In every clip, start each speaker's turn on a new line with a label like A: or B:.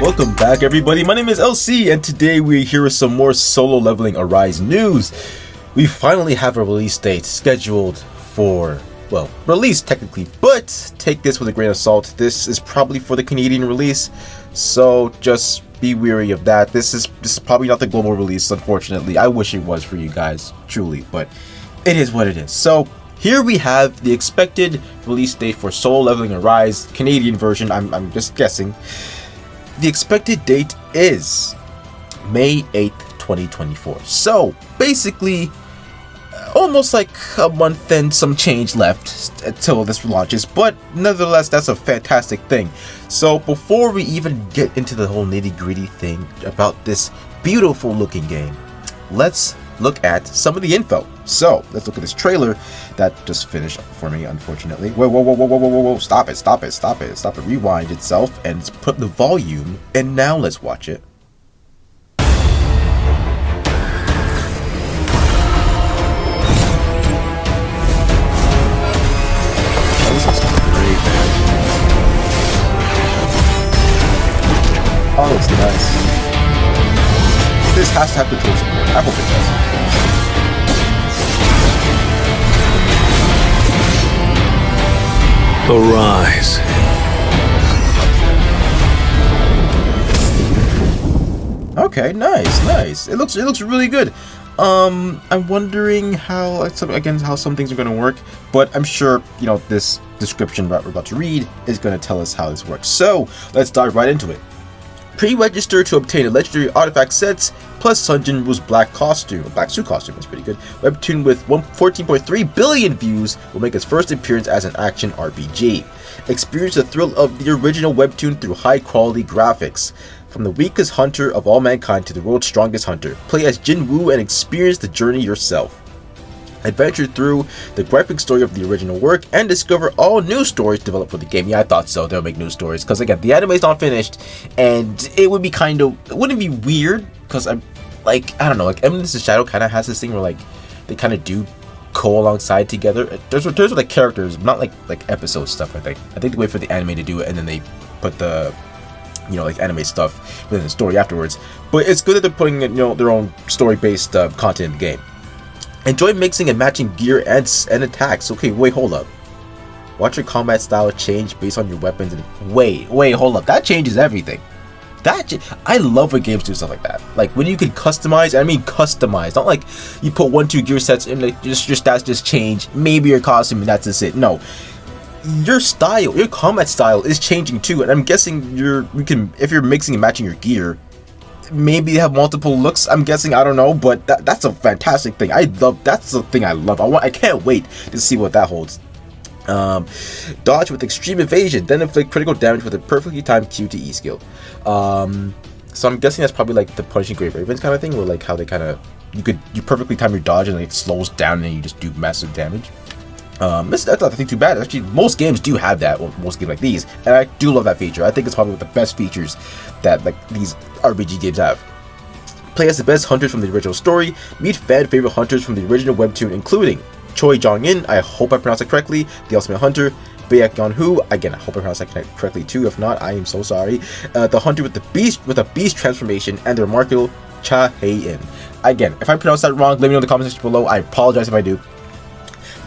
A: Welcome back, everybody. My name is LC, and today we're here with some more Solo Leveling Arise news. We finally have a release date scheduled for, well, release technically, but take this with a grain of salt. This is probably for the Canadian release, so just be wary of that. This is probably not the global release, unfortunately. I wish it was for you guys, truly, but it is what it is. So here we have the expected release date for Solo Leveling Arise, Canadian version. I'm just guessing. The expected date is May 8th, 2024. So basically, almost like a month and some change left until this launches, but nevertheless, that's a fantastic thing. So before we even get into the whole nitty-gritty thing about this beautiful looking game, let's look at some of the info. So let's look at this trailer that just finished for me, unfortunately. Whoa, stop it, rewind itself and put the volume, and now let's watch it. Oh, it's nice. This has to have control support. I hope it does.
B: Arise.
A: Okay, nice. It looks really good. I'm wondering how some things are going to work, but I'm sure, this description that we're about to read is going to tell us how this works. So, let's dive right into it. Pre-register to obtain a legendary artifact sets plus Sun Jinwoo's black suit costume. That's pretty good. Webtoon with 14.3 billion views will make its first appearance as an action RPG. Experience the thrill of the original Webtoon through high-quality graphics. From the weakest hunter of all mankind to the world's strongest hunter, play as Jinwoo and experience the journey yourself. Adventure through the graphic story of the original work and discover all new stories developed for the game. Yeah, I thought so. They'll make new stories because, again, the anime's not finished, and it would be it wouldn't be weird because I'm like, I don't know, like Eminence of Shadow kind of has this thing where like they kind of do go alongside together. There's like characters, not like episode stuff. I think they wait for the anime to do it and then they put the like anime stuff within the story afterwards. But it's good that they're putting their own story-based content in the game. Enjoy mixing and matching gear and attacks. Okay, wait, hold up. Watch your combat style change based on your weapons. Wait, hold up. That changes everything. I love when games do stuff like that. Like when you can customize. I mean customize. Not like you put 1-2 gear sets and like your stats just change. Maybe your costume and that's just it. No. Your combat style is changing too. And I'm guessing if you're mixing and matching your gear, maybe they have multiple looks, I'm guessing. I don't know, but that's a fantastic thing. That's the thing I love. I can't wait to see what that holds. Dodge with extreme evasion, then inflict critical damage with a perfectly timed Q to E skill. So I'm guessing that's probably like the Punishing Great Ravens kind of thing, where like how they kind of you perfectly time your dodge and like, it slows down and you just do massive damage. That's not I think too bad. Actually, most games do have that. Well, most games like these, and I do love that feature. I think it's probably one of the best features that like these RPG games have. Play as the best hunters from the original story. Meet fan favorite hunters from the original webtoon, including Choi Jong-in, I hope I pronounced it correctly, the Ultimate Hunter. Baek Yeon-hoo, again, I hope I pronounced that correctly too. If not, I am so sorry. The hunter with a beast transformation, and the remarkable Cha Hae-in. Again, if I pronounced that wrong, let me know in the comment section below. I apologize if I do.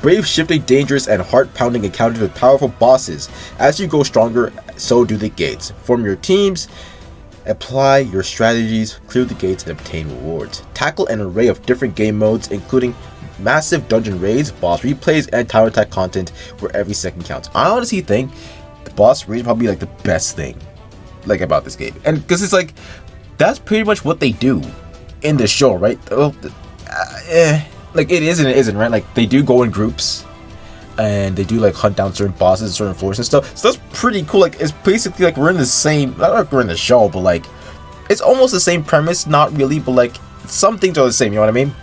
A: Brave, shifting, dangerous, and heart-pounding encounters with powerful bosses. As you go stronger, so do the gates. Form your teams, apply your strategies, clear the gates, and obtain rewards. Tackle an array of different game modes, including massive dungeon raids, boss replays, and tower attack content where every second counts. I honestly think the boss raids probably like the best thing like about this game, and because it's like that's pretty much what they do in the show, right? Well, like it is and it isn't, right? Like they do go in groups and they do like hunt down certain bosses and certain floors and stuff. So that's pretty cool. Like it's basically like we're in the same, not like we're in the show, but like it's almost the same premise, not really, but like some things are the same, you know what I mean?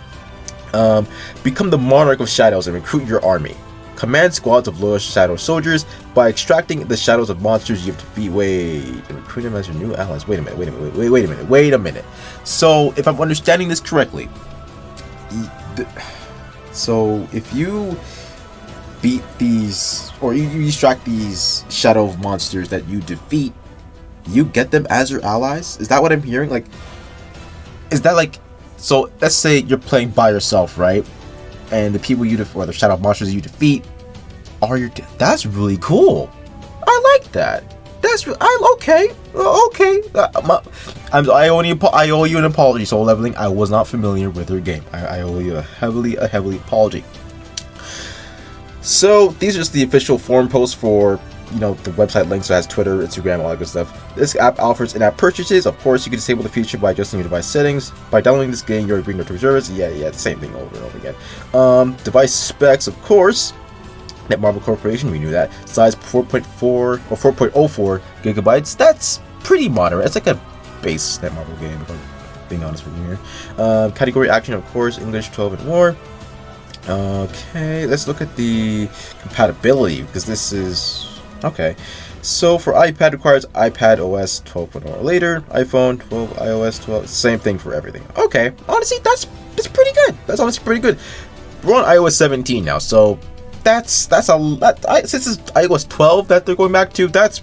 A: Become the Monarch of Shadows and recruit your army. Command squads of loyal shadow soldiers. By extracting the shadows of monsters you have to defeat. Recruit them as your new allies. Wait a minute. So if I'm understanding this correctly, so if you beat these, or you extract these shadow monsters that you defeat, you get them as your allies? Is that what I'm hearing? Like, is that like, so let's say you're playing by yourself, right? And the people you defeat, or the shadow monsters you defeat, are your. That's really cool. I like that. I'm okay. Okay. I owe you an apology. Soul Leveling. I was not familiar with your game. I owe you a heavily apology. So these are just the official forum posts for, you know, the website links. So it has Twitter, Instagram, all that good stuff. This app offers in-app purchases. Of course, you can disable the feature by adjusting your device settings. By downloading this game, you're agreeing to reserves. Yeah, the same thing over and over again. Device specs, of course. Netmarble Corporation, we knew that. Size 4.4 or 4.04 gigabytes. That's pretty moderate. It's like a base Netmarble game, if I'm being honest with you here. Category action, of course, English 12 and more. Okay, let's look at the compatibility, because this is okay. So for iPad, requires iPad OS 12.0 or later, iPhone 12, iOS 12, same thing for everything. Okay, honestly, that's pretty good. That's honestly pretty good. We're on iOS 17 now, so since it's iOS 12 that they're going back to, that's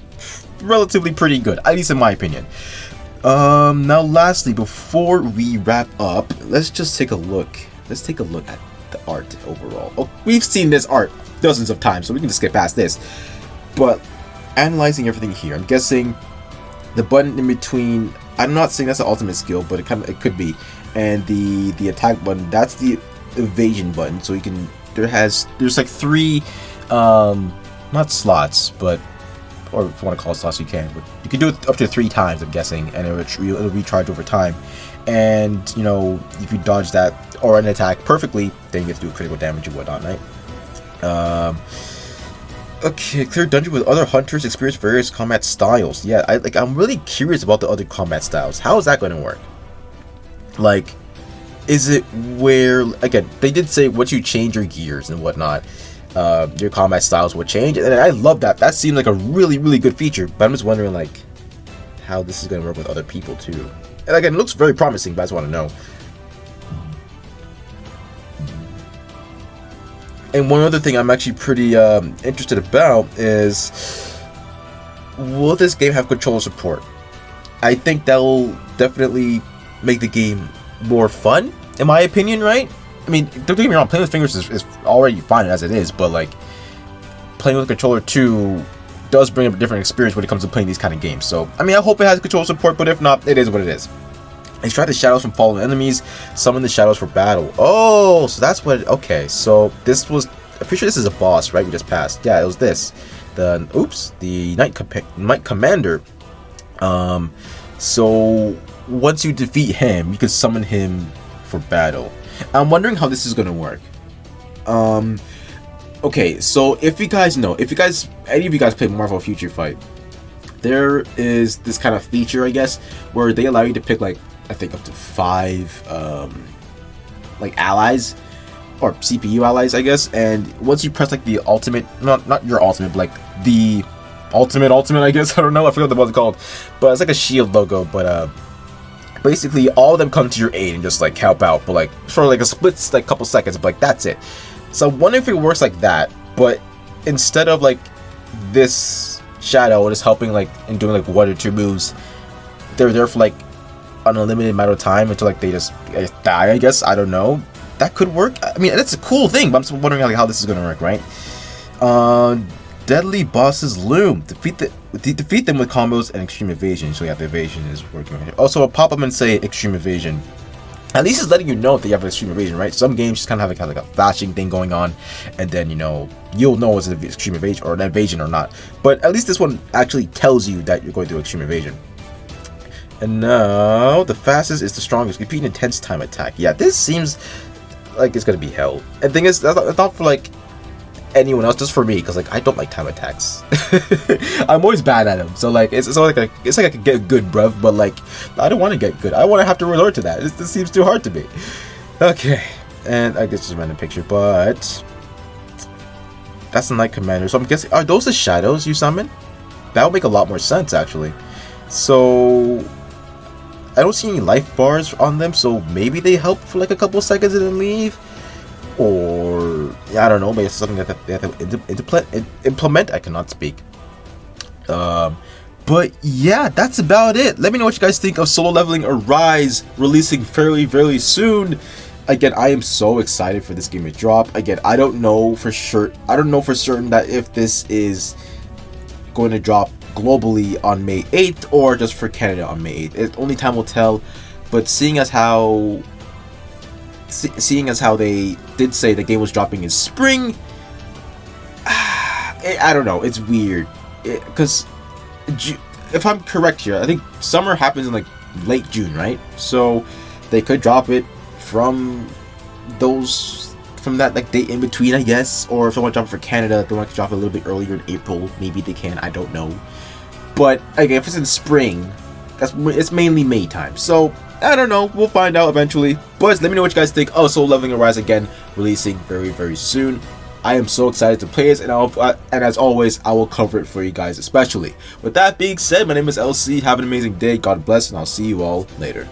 A: relatively pretty good, at least in my opinion. Now lastly, before we wrap up, let's just take a look. Let's take a look at the art overall. Oh, we've seen this art dozens of times, so we can just skip past this. But analyzing everything here, I'm guessing the button in between, I'm not saying that's the ultimate skill, but it could be. And the attack button, that's the evasion button, so you can there's like 3 not slots, but, or if you want to call it slots, you can, but you can do it up to 3 times, I'm guessing, and it'll recharge over time. And, you know, if you dodge that or an attack perfectly, then you get to do critical damage and whatnot, right? Okay, clear dungeon with other hunters, experience various combat styles. Yeah, I'm really curious about the other combat styles. How is that going to work? Like, is it where, again, they did say once you change your gears and whatnot, your combat styles will change, and I love that. That seems like a really, really good feature, but I'm just wondering, like, how this is going to work with other people, too. And again, it looks very promising, but I just want to know. And one other thing I'm actually pretty interested about is, will this game have controller support? I think that will definitely make the game more fun, in my opinion, right? I mean, don't get me wrong, playing with fingers is already fine as it is, but like, playing with a controller too does bring up a different experience when it comes to playing these kind of games. So, I mean, I hope it has controller support, but if not, it is what it is. Extract the shadows from fallen enemies, summon the shadows for battle. Oh, so that's what, okay, so this was, I'm pretty sure this is a boss, right? We just passed. Yeah, it was this. The Knight Commander. So once you defeat him, you can summon him for battle. I'm wondering how this is gonna work. Okay, so if any of you guys play Marvel Future Fight, there is this kind of feature, I guess, where they allow you to pick, like, I think up to 5 like allies or CPU allies, I guess, and once you press like the ultimate, not your ultimate, but like the ultimate, I guess, I don't know, I forgot what it's called, but it's like a shield logo, but basically all of them come to your aid and just like help out, but like for like a split, like couple seconds, but like that's it. So I wonder if it works like that, but instead of like this shadow just helping like and doing like 1 or 2 moves, they're there for like an unlimited amount of time until like they just die, I guess. I don't know. That could work. I mean, that's a cool thing, but I'm just wondering like how this is gonna work, right? Deadly bosses loom. Defeat them with combos and extreme evasion. So yeah, the evasion is working right here. Also, I'll pop up and say extreme evasion. At least it's letting you know that you have extreme evasion, right? Some games just kind of have like a flashing thing going on, and then, you know, you'll know it's an extreme evasion or an evasion or not. But at least this one actually tells you that you're going through extreme evasion. And now the fastest is the strongest. Repeat an intense time attack. Yeah, this seems like it's gonna be hell. And the thing is, that's not for like anyone else, just for me, because like I don't like time attacks. I'm always bad at them. So like it's like I could get good, bruv, but like I don't want to get good. I want to have to resort to that. This seems too hard to me. Okay, and I guess just a random picture, but that's the Knight Commander. So I'm guessing, are those the shadows you summon? That would make a lot more sense, actually. So I don't see any life bars on them, so maybe they help for like a couple seconds and then leave, or yeah, I don't know, maybe it's something that they have to implement. I cannot speak. But yeah, that's about it. Let me know what you guys think of Solo Leveling Arise releasing very soon. Again, I am so excited for this game to drop. Again, I don't know for certain that if this is going to drop globally on May 8th or just for Canada on May 8th. Only time will tell. But seeing as how they did say the game was dropping in spring, I don't know. It's weird because if I'm correct here, I think summer happens in like late June, right? So they could drop it from that like date in between, I guess. Or if they want to drop it for Canada, they want to drop it a little bit earlier in April. Maybe they can. I don't know. But again, if it's in spring, it's mainly May time. So I don't know. We'll find out eventually. But let me know what you guys think. Oh, Solo Leveling Arise again, releasing very soon. I am so excited to play this, and as always, I will cover it for you guys especially. With that being said, my name is LC. Have an amazing day. God bless, and I'll see you all later.